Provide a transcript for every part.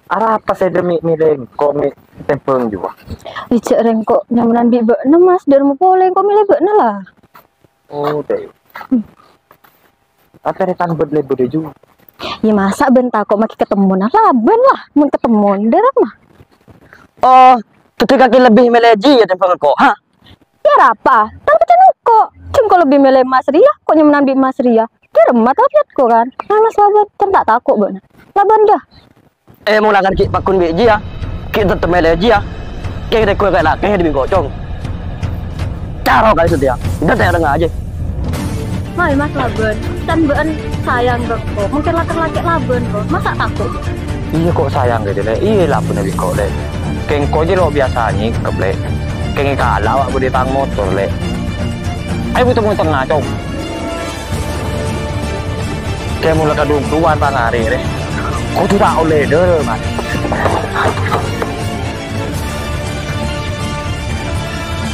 Ara apa saya demi milih komik tempeng juga. Ijek rengkok nyamanan bi bekna Mas, dar mau boleh kok milih bekna lah. Oh, deh. Apa rekan berde juga. Ya masa bentar kok makin ketemu nah laban lah, mun ketemu dar mah. Oh, ketika kita lebih meleji ya tempeng kok. Ha? Ya apa? Tapi kan kok cuma kalau lebih milih Mas Ria, kok nyamanan bi Mas Ria. Dia remat apiat kok kan. Nah Mas laban kan tak takut bekna. Laban dah. Mau lagan ki pakun beji ya. Ki tetep meleji ya. Ki rekoi kayak lah, kayak di gocong. Cara kali itu dia. Udah saya dengar aja. Hai Mas laban, kan bean sayang kok. Mungkin laki-laki laban kok. Masa takut? Iya kok sayang gitu deh. Iya lah punya biko deh. Keng kau je lo biasanya keble. Keng kalah aku di tang motor le. Ayo butuh mau tengah cong. Kayak mulai kadung tuan tang hari deh. Kau tuh tak oleh deh mas.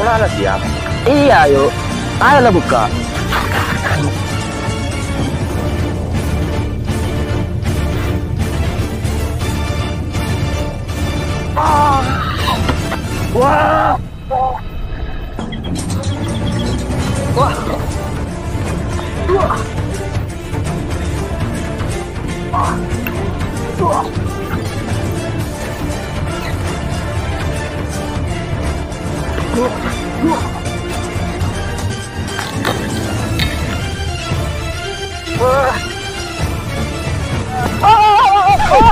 Kau ada siap? Iya yuk. Ayo lah buka. Wah. Wah. Wah. Wah.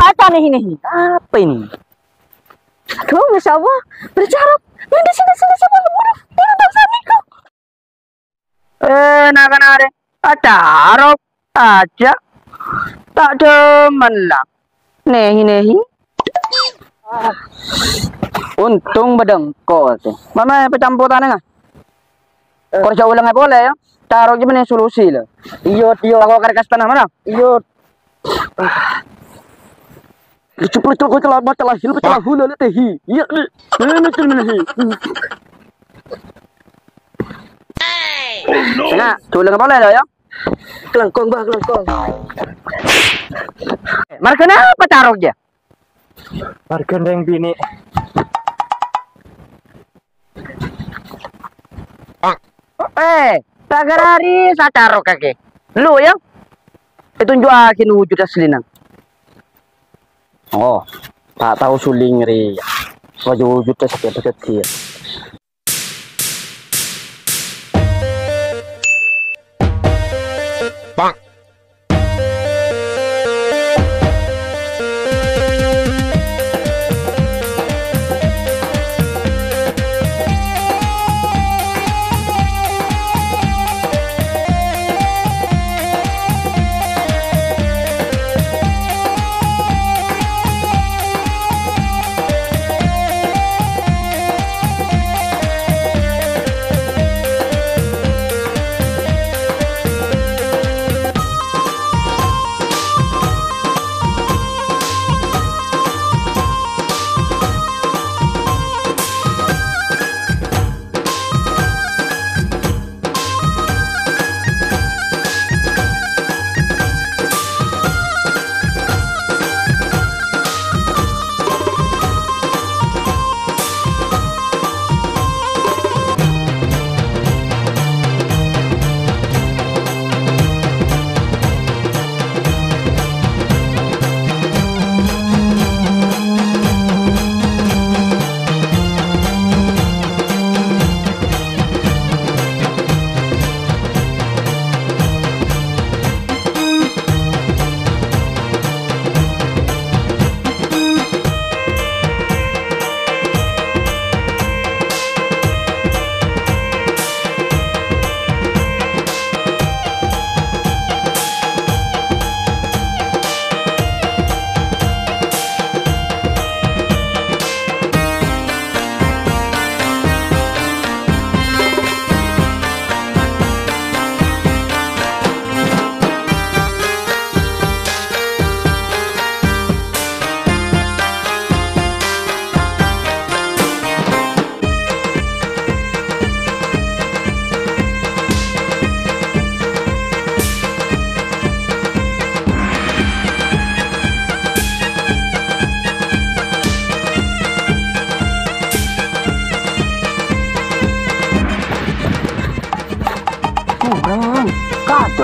Apa nih? Apa ini? Aduh, Masya Allah, berjarab. Yang di sini sama lemur. Ini tak sani kok. Nakan ada. Acarok aja. Tak demen lah. Nehi. Untung bedengkol sih. Mama pecampuran nggak? Kerja ulang nggak boleh ya? Taruh aja bener solusi lah. Iyo. Aku akan kasih tanah mana? Iyo. Cepet kau telah hula letehi. Iya. Nah, tulang nggak boleh lah ya? Kelengkong. Mereka apa taruh aja? Harga yang bini. Tagarari sa taruh kaki. Lu ya? Tunjukin wujud asli nang. Oh, tak tahu suling ri. Wujud kecil.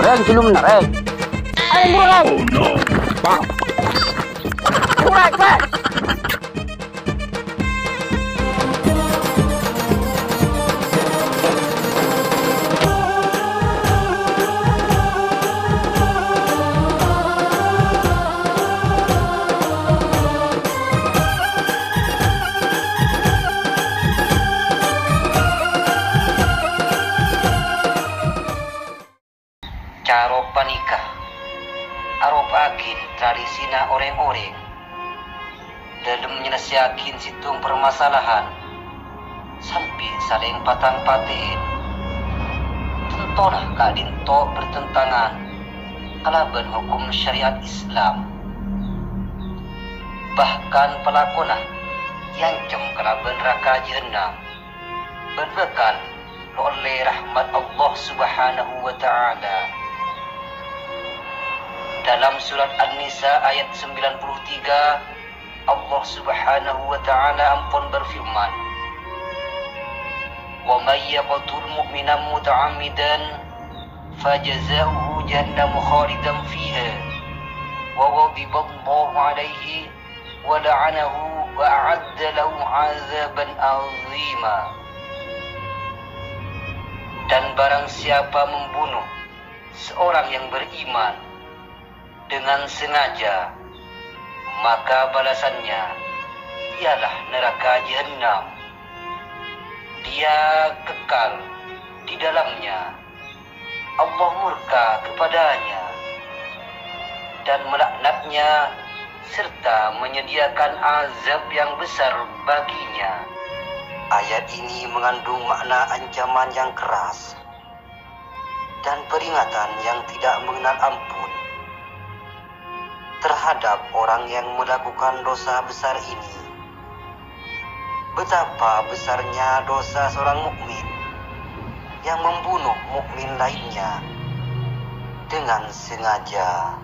Reng, silum bener, Reng. Ayo buruan. Buruan, Pak. Caro panikah arop agin tradisina orang-orang dalam menyelesaikan situng permasalahan sampai saling patang patiin tentulah kadinto bertentangan kalaban hukum syariat Islam, bahkan pelakonah yang cem kalaban neraka jahanam berbekal oleh rahmat Allah Subhanahu wa Ta'ala. Dalam surat An-Nisa ayat 93, Allah Subhanahu wa Ta'ala ampun berfirman, "Wa may yaqtul mu'minan muta'ammidan fajazauhu jahannam khalidan fiha wa ghadiba Allahu 'alaihi wa la'anahu wa a'adda lahu 'adzaban 'azima." Dan barang siapa membunuh seorang yang beriman dengan sengaja, maka balasannya ialah neraka jahanam. Dia kekal di dalamnya. Allah murka kepadanya dan melaknatnya serta menyediakan azab yang besar baginya. Ayat ini mengandung makna ancaman yang keras dan peringatan yang tidak mengenal ampun terhadap orang yang melakukan dosa besar ini. Betapa besarnya dosa seorang mukmin yang membunuh mukmin lainnya dengan sengaja.